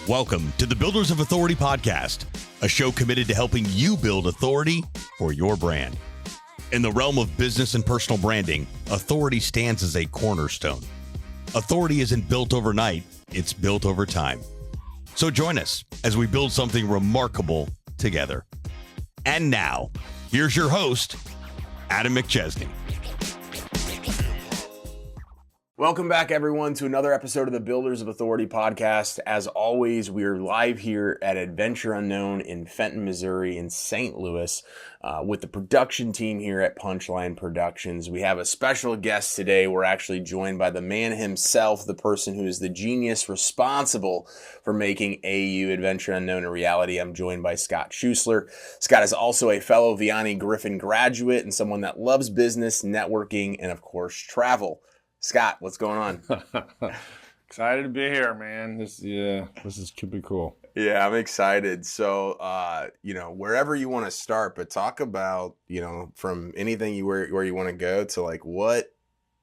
Welcome to the Builders of Authority podcast, a show committed to helping you build authority for your brand. In the realm of business and personal branding, authority stands as a cornerstone. Authority isn't built overnight, it's built over time. So join us as we build something remarkable together. And now, here's your host, Adam McChesney. Welcome back, everyone, to another episode of the Builders of Authority podcast. As always, we are live here at Adventure Unknown in Fenton, Missouri, in St. Louis, with the production team here at Punchline Productions. We have a special guest today. We're actually joined by the man himself, the person who is the genius responsible for making AU Adventure Unknown a reality. I'm joined by Scott Schuessler. Scott is also a fellow Vianney Griffin graduate and someone that loves business, networking, and, of course, travel. Scott, what's going on? Excited to be here, man. This could be cool. Yeah, I'm excited. So, wherever you want to start, but talk about, from anything where you want to go to like what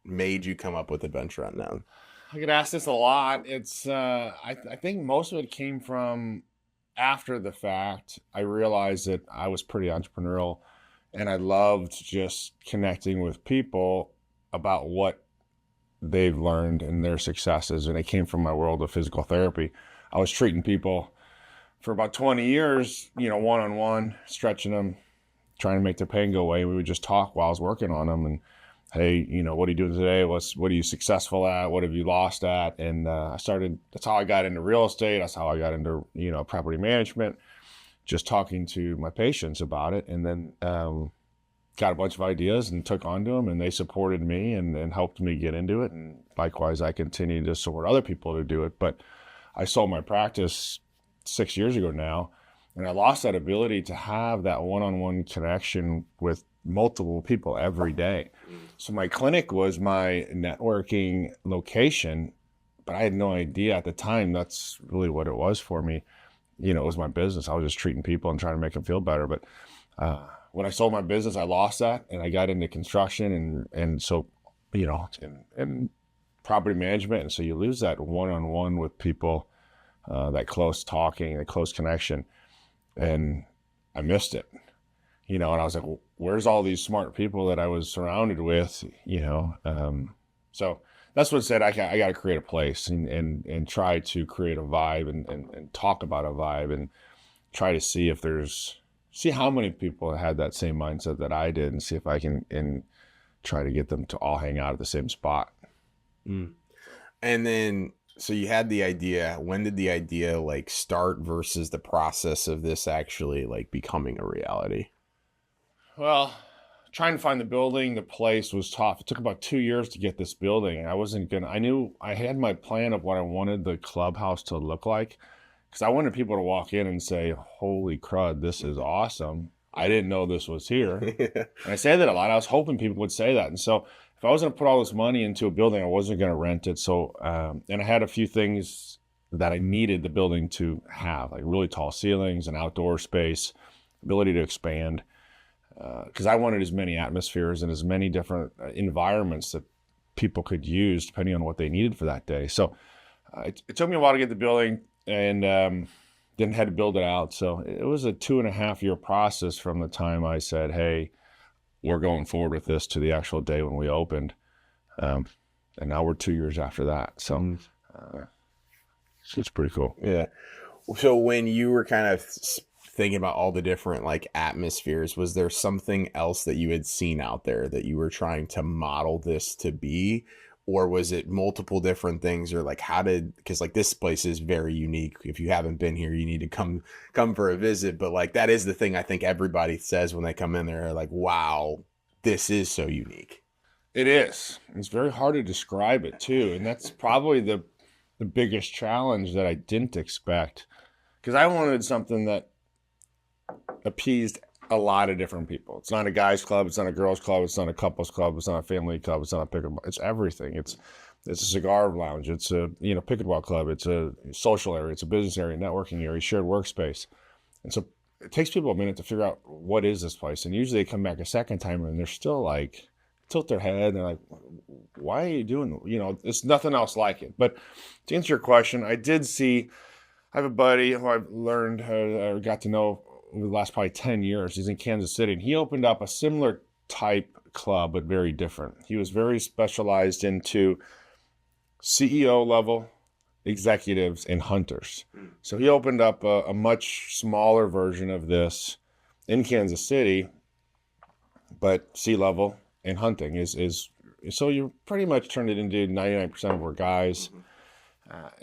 made you come up with Adventure Unknown. I get asked this a lot. It's I think most of it came from after the fact. I realized that I was pretty entrepreneurial, and I loved just connecting with people about what they've learned and their successes, and it came from my world of physical therapy. I was treating people for about 20 years, one-on-one, stretching them, trying to make their pain go away. We would just talk while I was working on them, and hey, what are you doing today? What are you successful at? What have you lost at? And that's how I got into real estate. That's how I got into, property management, just talking to my patients about it. And then, got a bunch of ideas and took on to them, and they supported me and helped me get into it. And likewise, I continue to support other people to do it. But I sold my practice 6 years ago now, and I lost that ability to have that one-on-one connection with multiple people every day. So my clinic was my networking location, but I had no idea at the time that's really what it was for me. It was my business. I was just treating people and trying to make them feel better. But when I sold my business, I lost that, and I got into construction and so, and property management. And so you lose that one-on-one with people, that close talking, that close connection. And I missed it, and I was like, well, where's all these smart people that I was surrounded with, so that's what it said. I got to create a place and try to create a vibe and talk about a vibe and try to see how many people had that same mindset that I did, and see if I can and try to get them to all hang out at the same spot. And then, so you had the idea. When did the idea start versus the process of this actually becoming a reality? Well, trying to find the building, the place was tough. It took about 2 years to get this building. I knew I had my plan of what I wanted the clubhouse to look like, because I wanted people to walk in and say, holy crud, this is awesome. I didn't know this was here. And I say that a lot. I was hoping people would say that. And so if I was going to put all this money into a building, I wasn't going to rent it. So, and I had a few things that I needed the building to have, like really tall ceilings, an outdoor space, ability to expand, because I wanted as many atmospheres and as many different environments that people could use depending on what they needed for that day. So it took me a while to get the building, and then had to build it out. So it was a 2.5 year process from the time I said, hey, we're going forward with this, to the actual day when we opened. And now we're 2 years after that. So it's pretty cool. Yeah. So when you were kind of thinking about all the different atmospheres, was there something else that you had seen out there that you were trying to model this to be? Or was it multiple different things? Or because this place is very unique. If you haven't been here, you need to come for a visit. But that is the thing I think everybody says when they come in there, like, wow, this is so unique. It is. It's very hard to describe it too. And that's probably the biggest challenge that I didn't expect, because I wanted something that appeased a lot of different people. It's not a guy's club. It's not a girl's club. It's not a couple's club. It's not a family club. It's not a pickleball. It's everything. It's a cigar lounge. It's a pickleball club. It's a social area. It's a business area, networking area, shared workspace. And so it takes people a minute to figure out what is this place. And usually they come back a second time and they're still tilt their head. And they're like, why are you doing? It's nothing else like it. But to answer your question, I I have a buddy who I've learned, or got to know over the last probably 10 years. He's in Kansas City, and he opened up a similar type club, but very different. He was very specialized into CEO level executives and hunters. So he opened up a much smaller version of this in Kansas City, but C-level and hunting is so you pretty much turned it into 99% of our guys.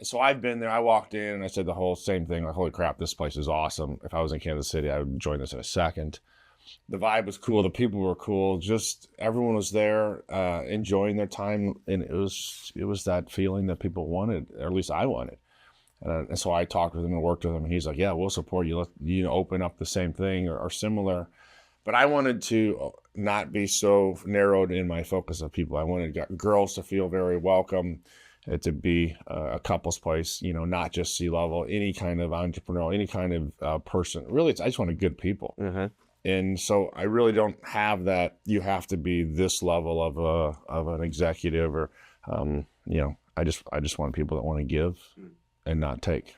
So I've been there. I walked in and I said the whole same thing, like, holy crap, this place is awesome. If I was in Kansas City, I would join this in a second. The vibe was cool. The people were cool. Just everyone was there, enjoying their time. And it was that feeling that people wanted, or at least I wanted. And so I talked with him and worked with him, and he's like, yeah, we'll support you. Let open up the same thing or similar. But I wanted to not be so narrowed in my focus of people. I wanted girls to feel very welcome, to be a couple's place, not just C-level, any kind of entrepreneurial, any kind of person. Really, I just wanted good people. Mm-hmm. And so I really don't have that. You have to be this level of an executive, or I just want people that want to give and not take.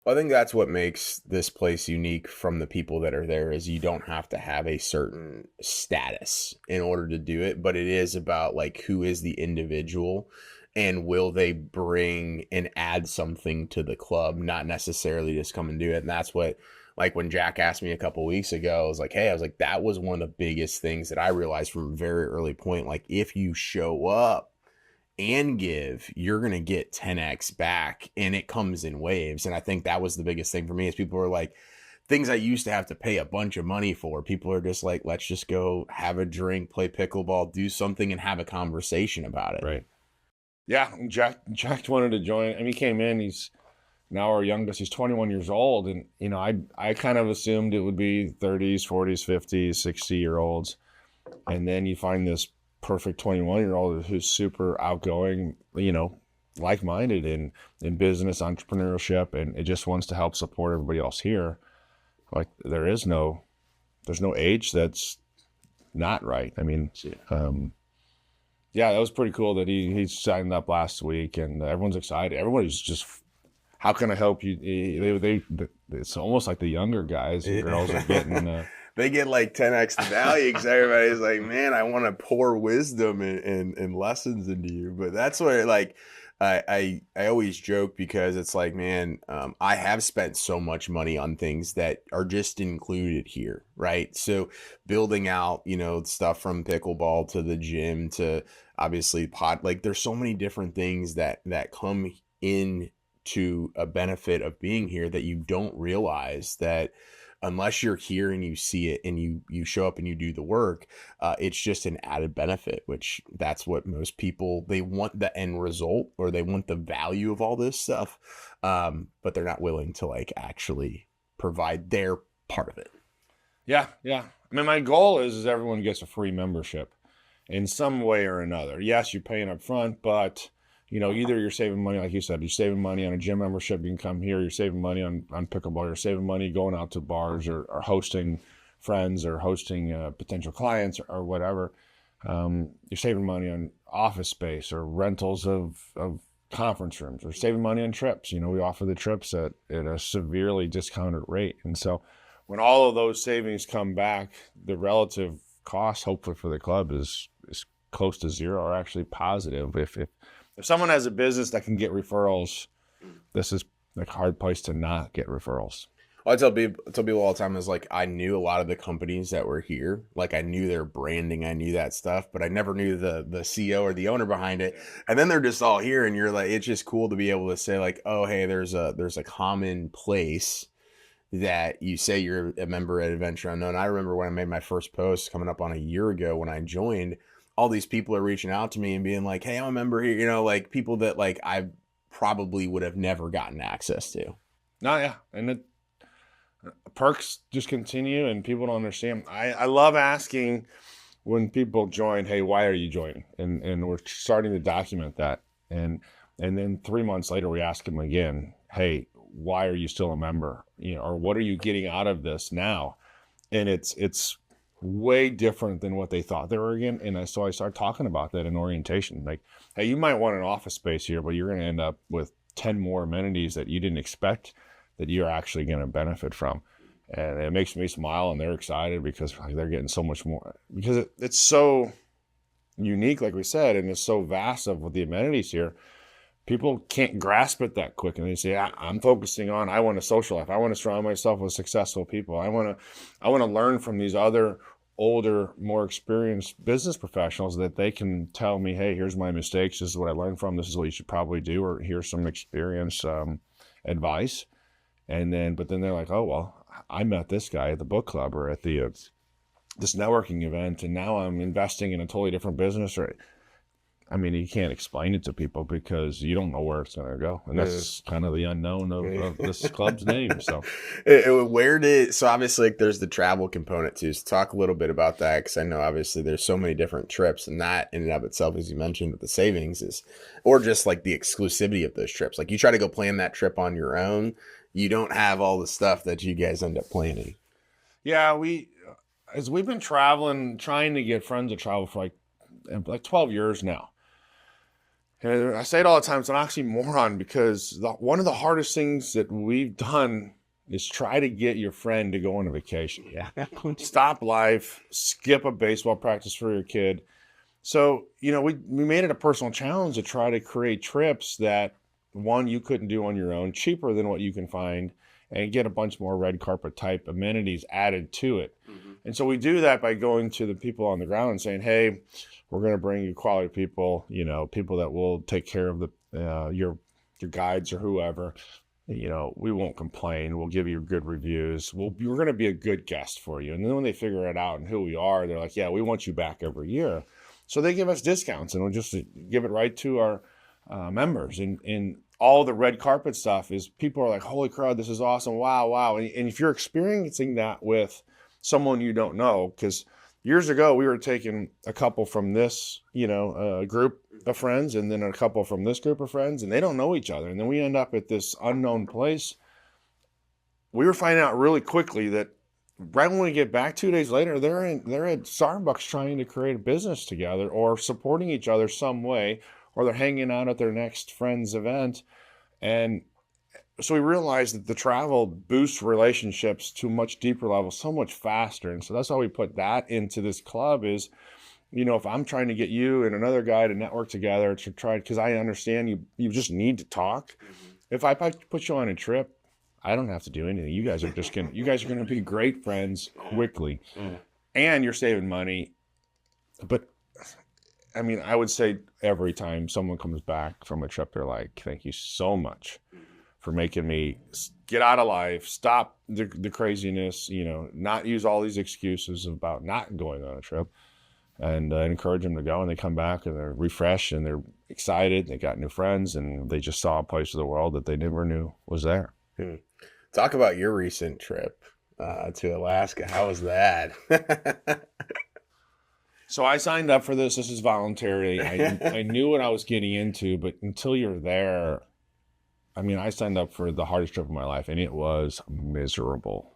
I think that's what makes this place unique from the people that are there, is you don't have to have a certain status in order to do it, but it is about like, who is the individual and will they bring and add something to the club, not necessarily just come and do it. And that's what, like, when Jack asked me a couple of weeks ago, I was like, that was one of the biggest things that I realized from a very early point. Like, if you show up and give, you're going to get 10x back, and it comes in waves. And I think that was the biggest thing for me, is people were like, things I used to have to pay a bunch of money for, people are just like, let's just go have a drink, play pickleball, do something, and have a conversation about it. Right. Yeah. Jack wanted to join. I mean, he came in, he's now our youngest, he's 21 years old. And, I kind of assumed it would be 30s, 40s, 50s, 60-year-olds. And then you find this perfect 21-year-old who's super outgoing, like-minded in business, entrepreneurship, and it just wants to help support everybody else here. Like, there's no age that's not right. I mean, yeah, that was pretty cool that he signed up last week, and everyone's excited. Everybody's just, how can I help you? It's almost like the younger guys and girls are getting. They get like 10x the value, because everybody's like, man, I want to pour wisdom and lessons into you. But that's where, like, I always joke, because it's like, man, I have spent so much money on things that are just included here, right? So building out, stuff from pickleball to the gym to obviously like, there's so many different things that come in to a benefit of being here that you don't realize, that unless you're here and you see it and you show up and you do the work, it's just an added benefit, which that's what most people, they want the end result, or they want the value of all this stuff. But they're not willing to like actually provide their part of it. Yeah. I mean, my goal is everyone gets a free membership in some way or another. Yes, you're paying up front, but either you're saving money, like you said, you're saving money on a gym membership, you can come here, you're saving money on pickleball, you're saving money going out to bars or hosting friends or hosting potential clients or whatever. You're saving money on office space or rentals of conference rooms, or saving money on trips. We offer the trips at a severely discounted rate. And so when all of those savings come back, the relative cost, hopefully for the club, is close to zero, or actually positive. If someone has a business that can get referrals, this is like a hard place to not get referrals. Well, I tell people all the time, is like, I knew a lot of the companies that were here. Like, I knew their branding, I knew that stuff, but I never knew the CEO or the owner behind it. And then they're just all here, and you're like, it's just cool to be able to say like, oh, hey, there's a common place that you say you're a member at Adventure Unknown. I remember when I made my first post coming up on a year ago when I joined, all these people are reaching out to me and being like, hey, I'm a member here, like people that like I probably would have never gotten access to. No, yeah. And the perks just continue, and people don't understand. I love asking when people join, hey, why are you joining? And we're starting to document that. And then 3 months later, we ask them again, hey, why are you still a member? Or what are you getting out of this now? And it's way different than what they thought they were again. And so I started talking about that in orientation. Like, hey, you might want an office space here, but you're going to end up with 10 more amenities that you didn't expect that you're actually going to benefit from. And it makes me smile, and they're excited because they're getting so much more, because it's so unique, like we said, and it's so vast of the amenities here. People can't grasp it that quick, and they say, I'm focusing on, I want a social life. I want to surround myself with successful people. I want to learn from these other older, more experienced business professionals that they can tell me, hey, here's my mistakes. This is what I learned from. This is what you should probably do, or here's some experience, advice. But then they're like, oh, well, I met this guy at the book club or at the this networking event, and now I'm investing in a totally different business. Or, I mean, you can't explain it to people because you don't know where it's going to go. And that's kind of the unknown of this club's name. So so obviously like, there's the travel component too. So talk a little bit about that, because I know obviously there's so many different trips, and that in and of itself, as you mentioned with the savings or just like the exclusivity of those trips. Like you try to go plan that trip on your own. You don't have all the stuff that you guys end up planning. Yeah, as we've been traveling, trying to get friends to travel for like 12 years now. And I say it all the time, it's an oxymoron, because one of the hardest things that we've done is try to get your friend to go on a vacation. Yeah. Stop life, skip a baseball practice for your kid. So, we made it a personal challenge to try to create trips that, one, you couldn't do on your own, cheaper than what you can find, and get a bunch more red carpet type amenities added to it. Mm-hmm. And so we do that by going to the people on the ground and saying, hey, we're going to bring you quality people, people that will take care of your guides or whoever. We won't complain. We'll give you good reviews. We're going to be a good guest for you. And then when they figure it out and who we are, they're like, yeah, we want you back every year. So they give us discounts, and we'll just give it right to our members. And all the red carpet stuff is people are like, holy crap, this is awesome. Wow. And if you're experiencing that with someone you don't know, because years ago we were taking a couple from this, group of friends, and then a couple from this group of friends, and they don't know each other. And then we end up at this unknown place. We were finding out really quickly that right when we get back 2 days later, they're at Starbucks trying to create a business together, or supporting each other some way, or they're hanging out at their next friend's event. And so we realized that the travel boosts relationships to a much deeper level, so much faster. And so that's why we put that into this club is, if I'm trying to get you and another guy to network together to try, because I understand you just need to talk. Mm-hmm. If I put you on a trip, I don't have to do anything. You guys are going to be great friends quickly, and you're saving money. But I mean, I would say every time someone comes back from a trip, they're like, thank you so much for making me get out of life, stop the craziness, not use all these excuses about not going on a trip, and encourage them to go. And they come back and they're refreshed and they're excited. They got new friends, and they just saw a place of the world that they never knew was there. Talk about your recent trip to Alaska. How was that? So I signed up for this. This is voluntary. I knew what I was getting into, but until you're there, I mean, I signed up for the hardest trip of my life, and it was miserable.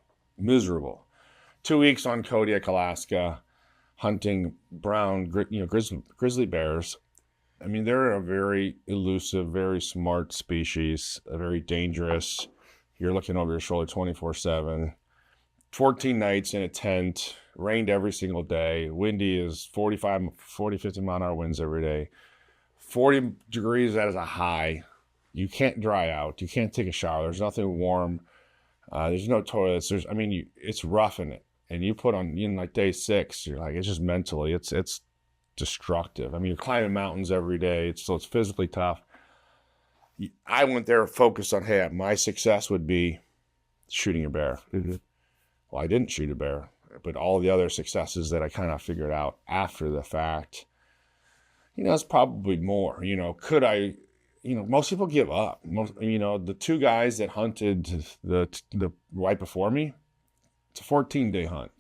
2 weeks on Kodiak, Alaska, hunting brown, grizzly bears. I mean, they're a very elusive, very smart species, very dangerous. You're looking over your shoulder 24/7. 14 nights in a tent. Rained every single day. Windy is 40, 50 mile an hour winds every day. 40 degrees, that is a high. You can't dry out. You can't take a shower. There's nothing warm. There's no toilets. It's rough in it. And you put on, like day 6, you're like, it's just mentally, it's destructive. I mean, you're climbing mountains every day. So it's physically tough. I went there focused on, hey, my success would be shooting a bear. Mm-hmm. Well, I didn't shoot a bear. But all the other successes that I kind of figured out after the fact, it's probably more. Could I, most people give up. The 2 guys that hunted the right before me, it's a 14-day hunt.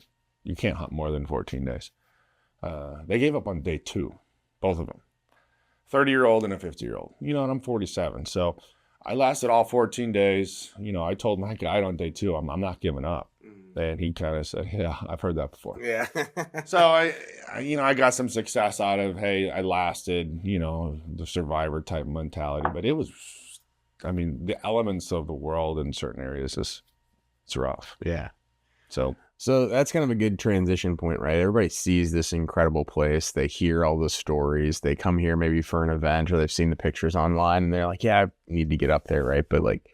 You can't hunt more than 14 days. They gave up on day 2, both of them. 30-year-old and a 50-year-old. And I'm 47, so I lasted all 14 days. I told my guide on day 2, I'm not giving up. And he kind of said, yeah, I've heard that before. Yeah. So I got some success out of, hey, I lasted, the survivor type mentality, but it was I mean, the elements of the world in certain areas it's rough. Yeah. So that's kind of a good transition point, right? Everybody sees this incredible place. They hear all the stories. They come here maybe for an event, or they've seen the pictures online and they're like, yeah, I need to get up there, right? But like,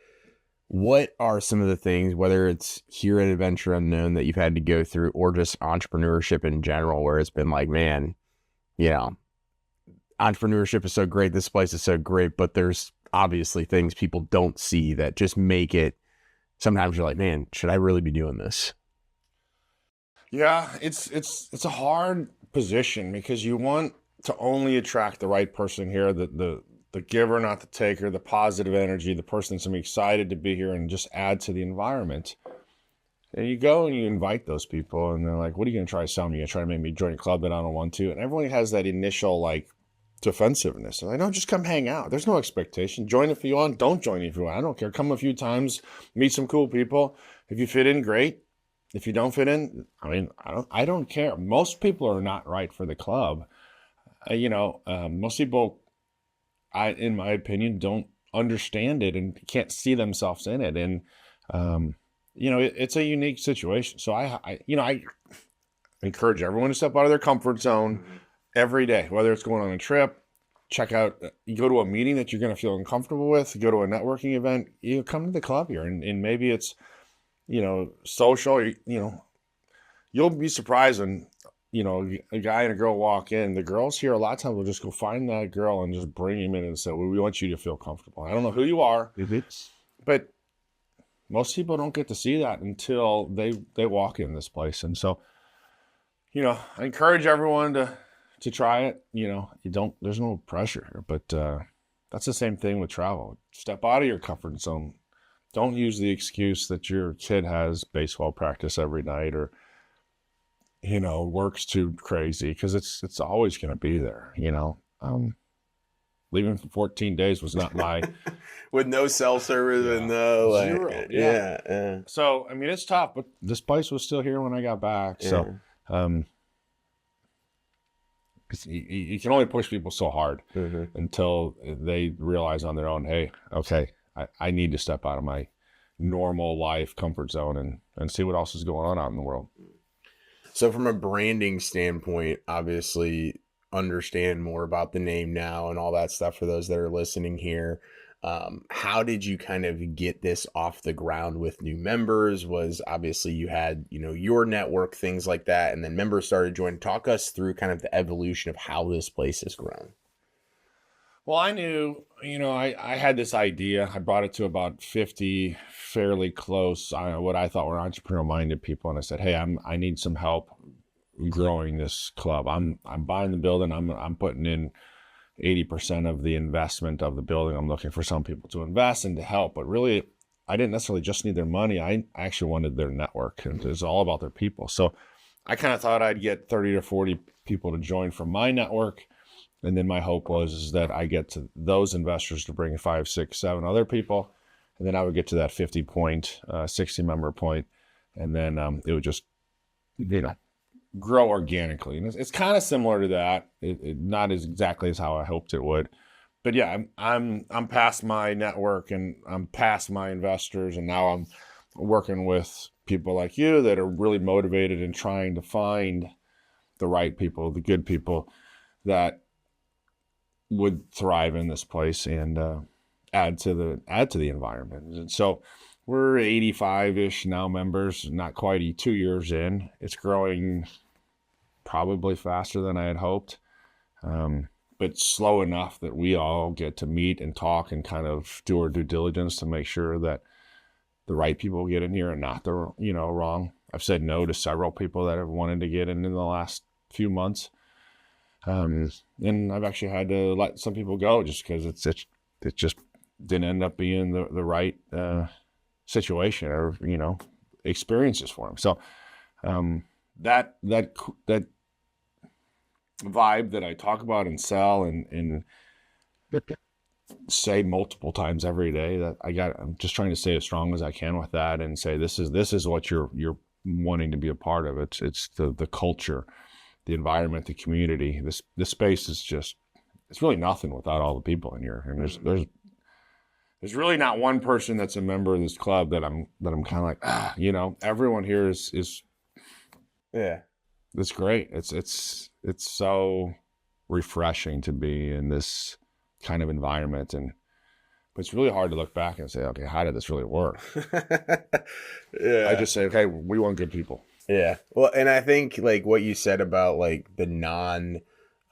what are some of the things, whether it's here at Adventure Unknown, that you've had to go through, or just entrepreneurship in general, where it's been like, man, you know, entrepreneurship is so great, this place is so great, but there's obviously things people don't see that just make it, sometimes you're like, man, should I really be doing this? yeah, it's a hard position because you want to only attract the right person here, the giver, not the taker, the positive energy, the person that's gonna be excited to be here and just add to the environment. And you go and you invite those people, and they're like, what are you going to try to sell me? You're trying to make me join a club that I don't want to. And everyone has that initial like defensiveness. They're like, no, just come hang out. There's no expectation. Join if you want. Don't join if you want. I don't care. Come a few times, meet some cool people. If you fit in, great. If you don't fit in, I mean, I don't care. Most people are not right for the club. Most people, in my opinion, don't understand it and can't see themselves in it. And, it's a unique situation. So I encourage everyone to step out of their comfort zone every day, whether it's going on a trip, check out, you go to a meeting that you're going to feel uncomfortable with, you go to a networking event, you come to the club here, and maybe it's, social, you'll be surprised when, a guy and a girl walk in. The girls here, a lot of times will just go find that girl and just bring him in and say, well, we want you to feel comfortable. I don't know who you are, but most people don't get to see that until they walk in this place. And so, I encourage everyone to try it. There's no pressure here, but that's the same thing with travel. Step out of your comfort zone. Don't use the excuse that your kid has baseball practice every night or, works too crazy, because it's always going to be there, Leaving for 14 days was not my... With no cell service and no... Zero. Yeah. So, I mean, it's tough, but this place was still here when I got back. Yeah. So, because you can only push people so hard until they realize on their own, hey, okay, I need to step out of my normal life comfort zone and see what else is going on out in the world. So from a branding standpoint, obviously understand more about the name now and all that stuff for those that are listening here. How did you kind of get this off the ground with new members? Was obviously you had, your network, things like that, and then members started joining. Talk us through kind of the evolution of how this place has grown. Well, I knew, I had this idea. I brought it to about 50 fairly close, what I thought were entrepreneurial minded people. And I said, hey, I need some help growing this club. I'm buying the building. I'm putting in 80% of the investment of the building. I'm looking for some people to invest and to help, but really I didn't necessarily just need their money. I actually wanted their network, and it's all about their people. So I kind of thought I'd get 30 to 40 people to join from my network. And then my hope was that I get to those investors to bring 5, 6, 7 other people. And then I would get to that 50 point, 60 member point. And then it would just, grow organically. And it's kind of similar to that. Not as exactly as how I hoped it would. But yeah, I'm past my network and I'm past my investors. And now I'm working with people like you that are really motivated and trying to find the right people, the good people that would thrive in this place and add to the environment. And so we're 85-ish now members, not quite 2 years in. It's growing probably faster than I had hoped, but slow enough that we all get to meet and talk and kind of do our due diligence to make sure that the right people get in here and not the wrong. I've said no to several people that have wanted to get in the last few months. And I've actually had to let some people go just because it just didn't end up being the right situation or experiences for them. So that vibe that I talk about and sell and say multiple times every day, that I'm just trying to stay as strong as I can with that and say this is what you're wanting to be a part of. It's the culture, the environment, the community. This space is just, it's really nothing without all the people in here. And there's there's really not one person that's a member of this club that I'm kind of like, you know, everyone here is Yeah. it's great. It's so refreshing to be in this kind of environment, but it's really hard to look back and say, okay, how did this really work? Yeah. I just say, okay, we want good people. Yeah. Well, and I think like what you said about like the non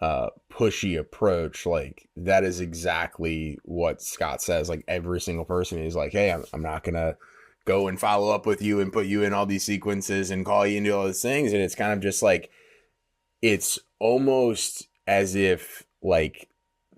pushy approach, like that is exactly what Scott says. Like every single person is like, hey, I'm not gonna go and follow up with you and put you in all these sequences and call you and do all these things. And it's kind of just like, it's almost as if like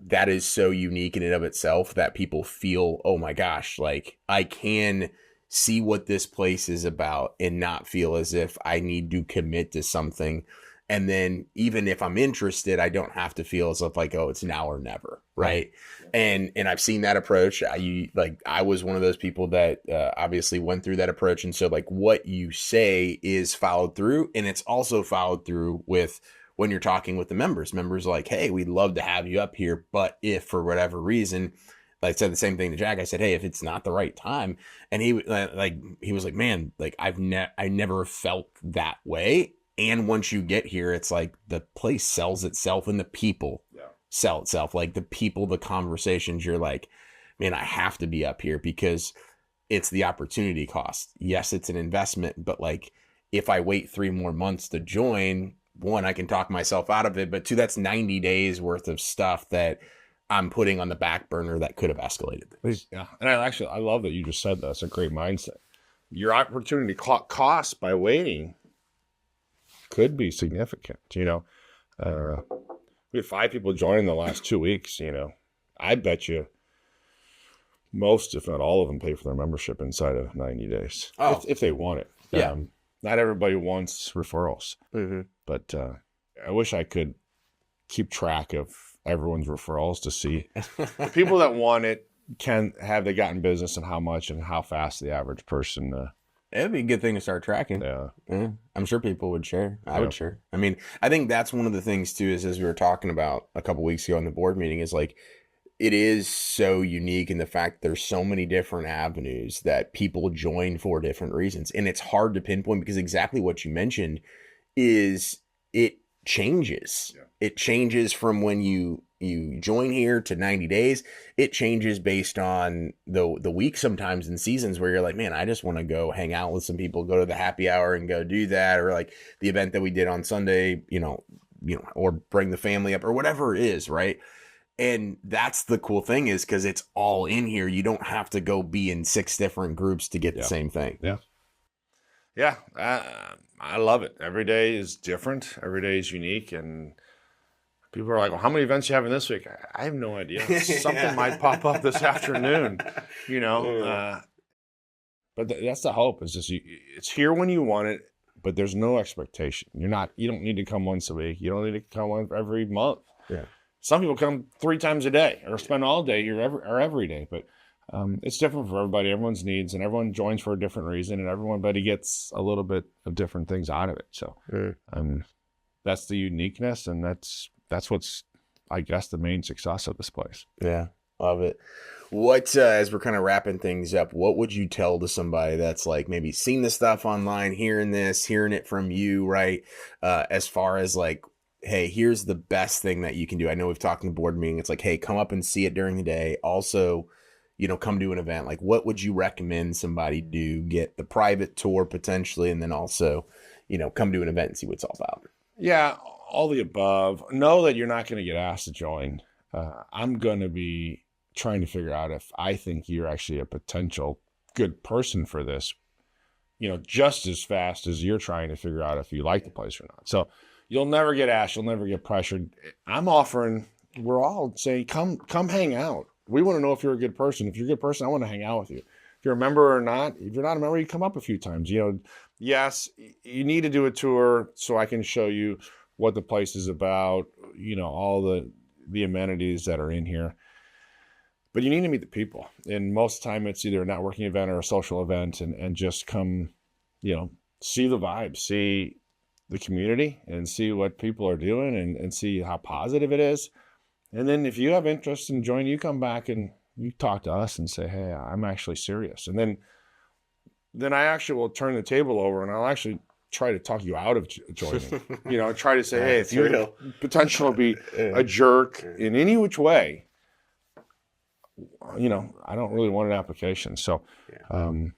that is so unique in and of itself that people feel, oh my gosh, like I can see what this place is about and not feel as if I need to commit to something. And then even if I'm interested, I don't have to feel as if like, oh, it's now or never. Right. And I've seen that approach. I was one of those people that obviously went through that approach. And so like what you say is followed through, and it's also followed through with when you're talking with the members like, hey, we'd love to have you up here. But if for whatever reason, I said the same thing to Jack. I said, hey, if it's not the right time. And he was like, man, like I never felt that way. And once you get here, it's like the place sells itself and the people sell itself. Like the people, the conversations, you're like, man, I have to be up here because it's the opportunity cost. Yes, it's an investment, but like if I wait 3 more months to join, one, I can talk myself out of it, but two, that's 90 days worth of stuff that I'm putting on the back burner that could have escalated. Yeah. And I love that you just said that. It's a great mindset. Your opportunity cost by waiting could be significant. You know, we had 5 people join in the last 2 weeks. You know, I bet you most, if not all of them, pay for their membership inside of 90 days if they want it. Yeah. Not everybody wants referrals, but I wish I could keep track of everyone's referrals to see the people that want it have they gotten business and how much and how fast the average person. It'd be a good thing to start tracking. Yeah. I'm sure people would share. I would share. I mean, I think that's one of the things too, is as we were talking about a couple weeks ago in the board meeting, is like, it is so unique in the fact there's so many different avenues that people join for different reasons. And it's hard to pinpoint because exactly what you mentioned is it changes. Yeah. It changes from when you join here to 90 days. It changes based on the week sometimes in seasons where you're like, man, I just want to go hang out with some people, go to the happy hour and go do that. Or like the event that we did on Sunday, you know, or bring the family up or whatever it is. Right. And that's the cool thing is because it's all in here. You don't have to go be in 6 different groups to get the same thing. Yeah. Yeah. I love it. Every day is different. Every day is unique. And people are like, well, how many events you having this week? I have no idea. Something might pop up this afternoon, you know. But that's the hope. Is just it's here when you want it, but there's no expectation. You don't need to come once a week. You don't need to come every month. Yeah. Some people come 3 times a day or spend all day here every day. But it's different for everybody. Everyone's needs, and everyone joins for a different reason, and everybody gets a little bit of different things out of it. So that's the uniqueness, and that's what's, I guess, the main success of this place. Yeah, love it. What, as we're kind of wrapping things up, what would you tell to somebody that's like maybe seen the stuff online, hearing it from you, right? As far as like, hey, here's the best thing that you can do. I know we've talked in the board meeting. It's like, hey, come up and see it during the day. Also, you know, come to an event. Like, what would you recommend somebody do? Get the private tour potentially, and then also, you know, come to an event and see what it's all about. Yeah, all the above. Know that you're not going to get asked to join. I'm going to be trying to figure out if I think you're actually a potential good person for this, you know, just as fast as you're trying to figure out if you like the place or not. So you'll never get asked. You'll never get pressured. We're all saying, come hang out. We want to know if you're a good person. If you're a good person, I want to hang out with you. If you're a member or not, if you're not a member, you come up a few times. You know, yes, you need to do a tour so I can show you what the place is about, you know, all the amenities that are in here. But you need to meet the people. And most of the time it's either a networking event or a social event, and just come, you know, see the vibe, see the community and see what people are doing and see how positive it is. And then if you have interest in joining, you come back and you talk to us and say, hey, I'm actually serious. And then I actually will turn the table over and I'll actually try to talk you out of joining. Try to say, hey, if you have potential to be a jerk in any which way, I don't really want an application. So, and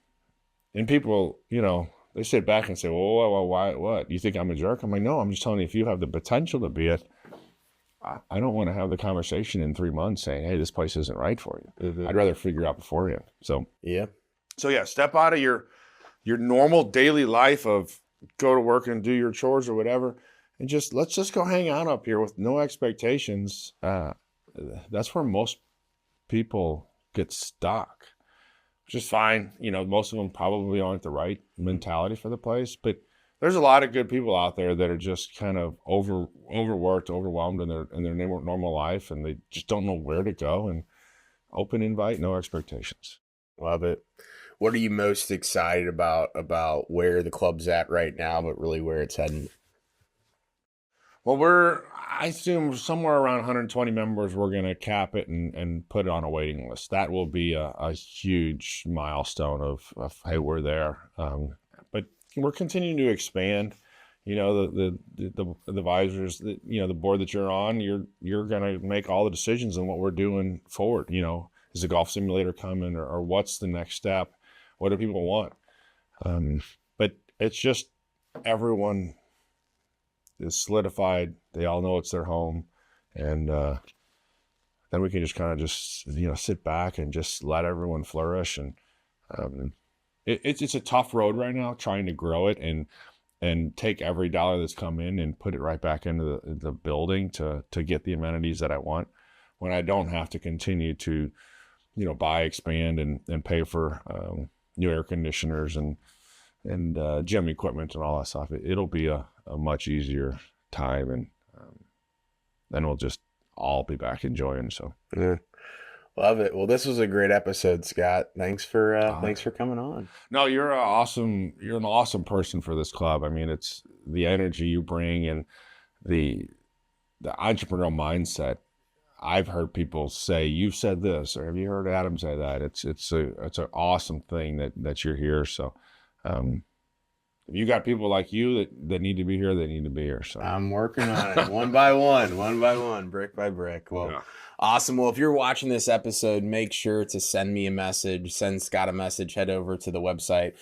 people, they sit back and say, well, why, what? You think I'm a jerk? I'm like, no, I'm just telling you, if you have the potential to be it, I don't want to have the conversation in 3 months saying, hey, this place isn't right for you. Mm-hmm. I'd rather figure out beforehand. So, step out of your normal daily life of go to work and do your chores or whatever, and let's just go hang out up here with no expectations. That's where most people get stuck, which is fine. Most of them probably aren't the right mentality for the place, but there's a lot of good people out there that are just kind of overworked, overwhelmed in their normal life, and they just don't know where to go. And open invite, no expectations. Love it. What are you most excited about where the club's at right now, but really where it's heading? Well, I assume somewhere around 120 members, we're going to cap it and put it on a waiting list. That will be a huge milestone of hey, we're there. But we're continuing to expand. The advisors, the board that you're on, you're going to make all the decisions on what we're doing forward. Is the golf simulator coming, or what's the next step? What do people want? But it's just everyone is solidified. They all know it's their home, and then we can just kind of sit back and just let everyone flourish. And it's a tough road right now, trying to grow it and take every dollar that's come in and put it right back into the building to get the amenities that I want, when I don't have to continue to buy, expand, and pay for new air conditioners and gym equipment and all that stuff. It'll be a much easier time, and then we'll just all be back enjoying. So love it. Well, this was a great episode, Scott. Thanks for coming on. No, you're an awesome person for this club. I mean, it's the energy you bring and the entrepreneurial mindset. I've heard people say, you've said this, or have you heard Adam say that? It's an awesome thing that you're here. So if you got people like you that need to be here, they need to be here. So I'm working on it one by one, brick by brick. Well, awesome. Well, if you're watching this episode, make sure to send me a message, send Scott a message, head over to the website.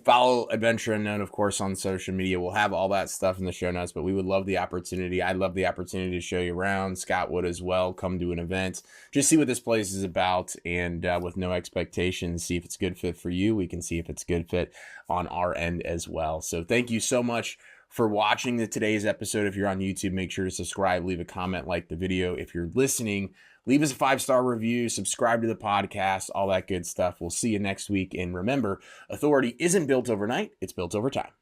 Follow Adventure Unknown, of course, on social media. We'll have all that stuff in the show notes, but we would love the opportunity. I'd love the opportunity to show you around. Scott would as well. Come to an event. Just see what this place is about, and with no expectations, see if it's a good fit for you. We can see if it's a good fit on our end as well. So thank you so much for watching today's episode. If you're on YouTube, make sure to subscribe, leave a comment, like the video. If you're listening, leave us a 5-star review, subscribe to the podcast, all that good stuff. We'll see you next week. And remember, authority isn't built overnight, it's built over time.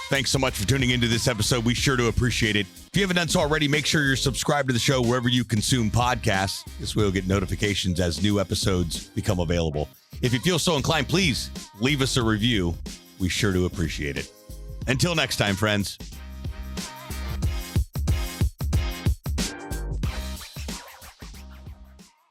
Thanks so much for tuning into this episode. We sure do appreciate it. If you haven't done so already, make sure you're subscribed to the show wherever you consume podcasts. This way you'll get notifications as new episodes become available. If you feel so inclined, please leave us a review. We sure do appreciate it. Until next time, friends.